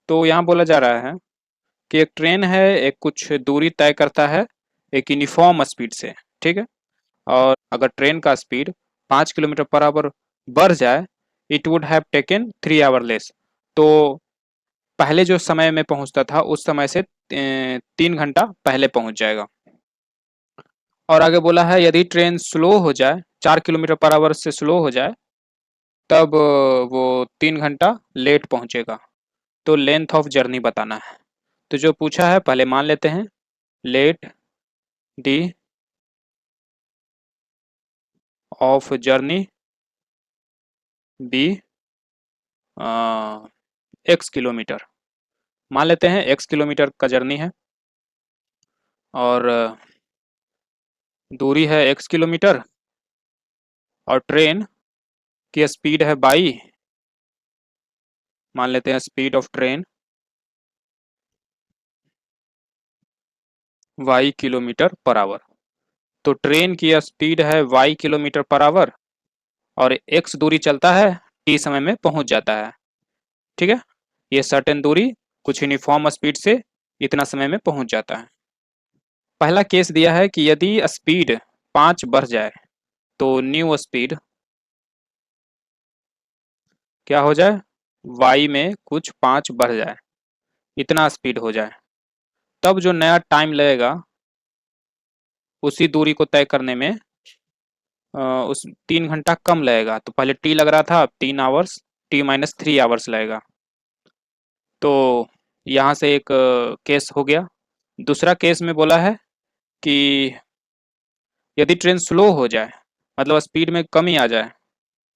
तो यहाँ बोला जा रहा है कि एक ट्रेन है, एक कुछ दूरी तय करता है एक यूनिफॉर्म स्पीड से, ठीक है। और अगर ट्रेन का स्पीड 5 किलोमीटर पर आवर बढ़ जाए, it would have taken 3 our less. तो पहले जो समय में पहुंचता था उस समय से 3 घंटा पहले पहुंच जाएगा। और आगे बोला है यदि ट्रेन स्लो हो जाए, 4 किलोमीटर पर आवर से स्लो हो जाए, तब वो 3 घंटा लेट पहुंचेगा। तो लेंथ ऑफ जर्नी बताना है। तो जो पूछा है पहले मान लेते हैं, let d of journey be x kilometre. मान लेते हैं एक्स किलोमीटर का जर्नी है और दूरी है एक्स किलोमीटर और ट्रेन की स्पीड है बाई, मान लेते हैं speed of train y kilometre per hour. तो ट्रेन की स्पीड है वाई किलोमीटर पर आवर और एक्स दूरी चलता है, टी समय में पहुंच जाता है, ठीक है। ये सर्टेन दूरी कुछ यूनिफॉर्म स्पीड से इतना समय में पहुंच जाता है। पहला केस दिया है कि यदि स्पीड 5 बढ़ जाए तो न्यू स्पीड क्या हो जाए, वाई में कुछ 5 बढ़ जाए, इतना स्पीड हो जाए, तब जो नया टाइम लगेगा उसी दूरी को तय करने में उस 3 घंटा कम लगेगा। तो पहले टी लग रहा था, अब 3 आवर्स, t-3 आवर्स लगेगा। तो यहाँ से एक केस हो गया। दूसरा केस में बोला है कि यदि ट्रेन स्लो हो जाए, मतलब स्पीड में कमी आ जाए,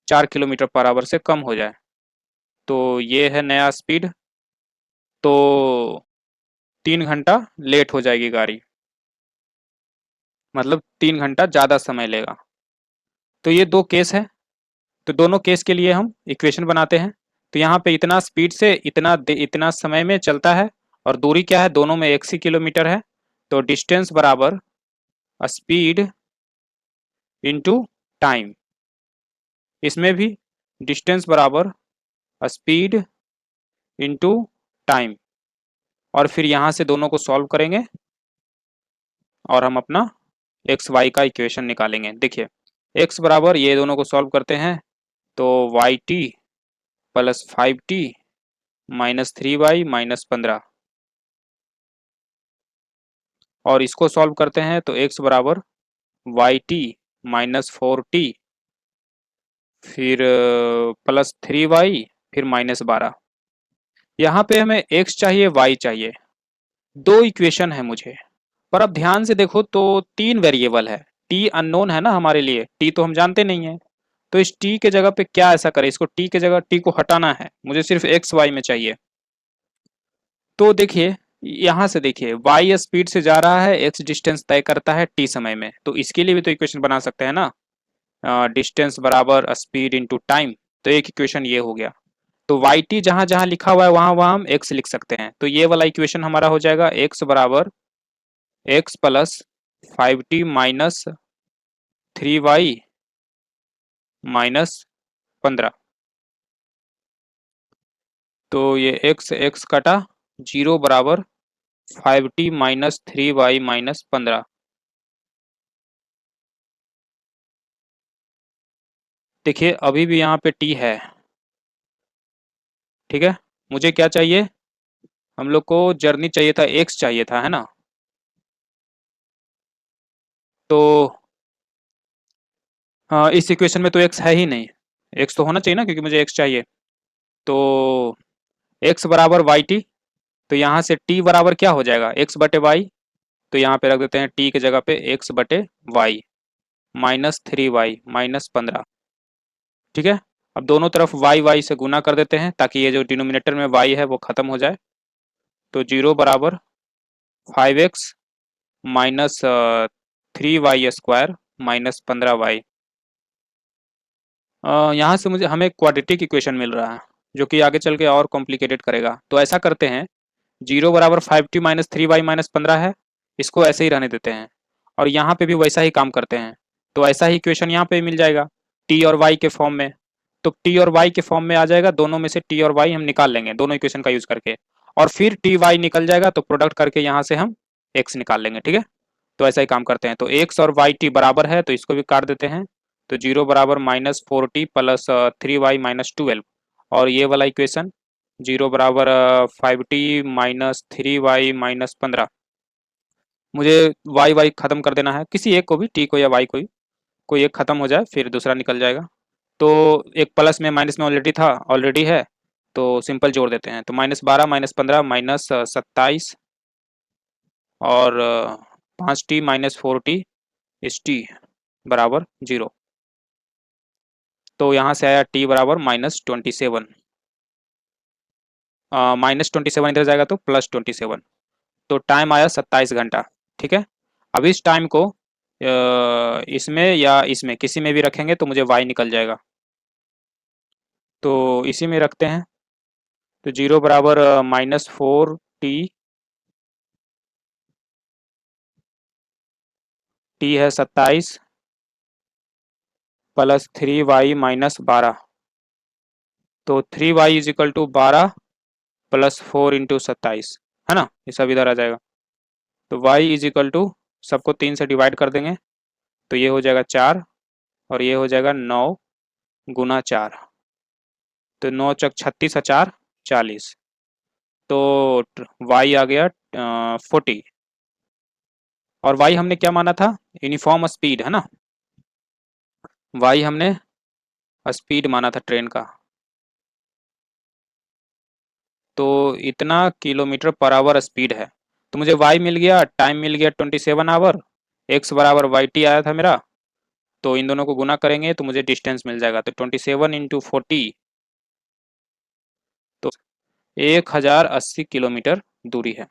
4 किलोमीटर पर आवर से कम हो जाए, तो ये है नया स्पीड, तो 3 घंटा लेट हो जाएगी गाड़ी, मतलब 3 घंटा ज़्यादा समय लेगा। तो ये दो केस है। तो दोनों केस के लिए हम इक्वेशन बनाते हैं। तो यहाँ पे इतना स्पीड से इतना समय में चलता है और दूरी क्या है, दोनों में एक ही किलोमीटर है। तो डिस्टेंस बराबर स्पीड इंटू टाइम, इसमें भी डिस्टेंस बराबर स्पीड इंटू टाइम। और फिर यहाँ से दोनों को सॉल्व करेंगे और हम अपना एक्स वाई का इक्वेशन निकालेंगे। देखिए एक्स बराबर, ये दोनों को सॉल्व करते हैं तो y t plus 5t minus 3y minus 15, और इसको सॉल्व करते हैं तो x बराबर वाई टी माइनस 4t फिर प्लस 3y फिर माइनस 12। यहाँ पे हमें x चाहिए, y चाहिए, दो इक्वेशन है मुझे। पर अब ध्यान से देखो तो 3 वेरिएबल है, t अननोन है ना हमारे लिए, t तो हम जानते नहीं है। तो इस t के जगह पे क्या ऐसा करें, इसको t के जगह t को हटाना है, मुझे सिर्फ x y में चाहिए। तो देखिए यहाँ से देखिए y स्पीड से जा रहा है, x डिस्टेंस तय करता है t समय में, तो इसके लिए भी तो इक्वेशन बना सकते हैं ना, डिस्टेंस बराबर स्पीड इंटू टाइम। तो एक इक्वेशन ये हो गया। तो वाई टी जहां जहां लिखा हुआ है वहां वहां हम x लिख सकते हैं। तो ये वाला इक्वेशन हमारा हो जाएगा x बराबर x plus 5t minus 3y minus 15। तो ये x x कटा, 0 बराबर 5t माइनस 3y माइनस 15। देखिए अभी भी यहाँ पे t है, ठीक है। मुझे क्या चाहिए, हम लोग को जर्नी चाहिए था, x चाहिए था, है ना। तो हाँ, इस इक्वेशन में तो x है ही नहीं, x तो होना चाहिए ना क्योंकि मुझे x चाहिए। तो x बराबर वाई टी, तो यहाँ से t बराबर क्या हो जाएगा, x बटे वाई। तो यहाँ पे रख देते हैं t की जगह पे x बटे वाई माइनस 3y माइनस 15, ठीक है। अब दोनों तरफ y y से गुना कर देते हैं ताकि ये जो डिनोमिनेटर में y है वो खत्म हो जाए। तो 0 बराबर 5x minus 3y² minus 15y। यहाँ से मुझे हमें क्वाड्रेटिक इक्वेशन मिल रहा है जो कि आगे चल के और कॉम्प्लिकेटेड करेगा। तो ऐसा करते हैं, 0 बराबर 5t माइनस 3y माइनस 15 है, इसको ऐसे ही रहने देते हैं और यहाँ पे भी वैसा ही काम करते हैं। तो ऐसा ही इक्वेशन यहाँ पे मिल जाएगा t और y के फॉर्म में। तो t और y के फॉर्म में आ जाएगा, दोनों में से t और y हम निकाल लेंगे दोनों इक्वेशन का यूज करके। और फिर टी वाई निकल जाएगा तो प्रोडक्ट करके यहाँ से हम एक्स निकाल लेंगे, ठीक है। तो ऐसा ही काम करते हैं। तो एक्स और वाई टी बराबर है तो इसको भी काट देते हैं। तो 0 बराबर -4t प्लस 3y माइनस 12, और ये वाला इक्वेशन 0 बराबर 5t माइनस 3y माइनस 15। मुझे वाई वाई खत्म कर देना है, किसी एक को भी, टी को या वाई को ही, कोई एक खत्म हो जाए फिर दूसरा निकल जाएगा। तो एक प्लस में माइनस में ऑलरेडी था, ऑलरेडी है, तो सिंपल जोड़ देते हैं। तो -12 -15 माइनस 27 और 5t माइनस 4t इस t बराबर 0। तो यहाँ से आया t बराबर -27, -27 इधर जाएगा तो +27, तो टाइम आया 27 घंटा, ठीक है। अब इस टाइम को इसमें या इसमें किसी में भी रखेंगे तो मुझे y निकल जाएगा। तो इसी में रखते हैं। तो 0 बराबर -4t, t है 27 प्लस 3y माइनस 12। तो 3y is equal to 12 plus 4 into 27, है ना, ये सब इधर आ जाएगा। तो y इज इक्वल टू सबको 3 से डिवाइड कर देंगे तो ये हो जाएगा 4 और ये हो जाएगा 9 गुना 4। तो 9 चक 36 4 40। तो y आ गया 40। और y हमने क्या माना था, यूनिफॉर्म स्पीड, है ना। y हमने स्पीड माना था ट्रेन का। तो इतना किलोमीटर पर आवर स्पीड है। तो मुझे y मिल गया, टाइम मिल गया 27 आवर, x बराबर yt आया था मेरा। तो इन दोनों को गुना करेंगे तो मुझे डिस्टेंस मिल जाएगा। तो 27 इंटू 40, तो 1080 किलोमीटर दूरी है।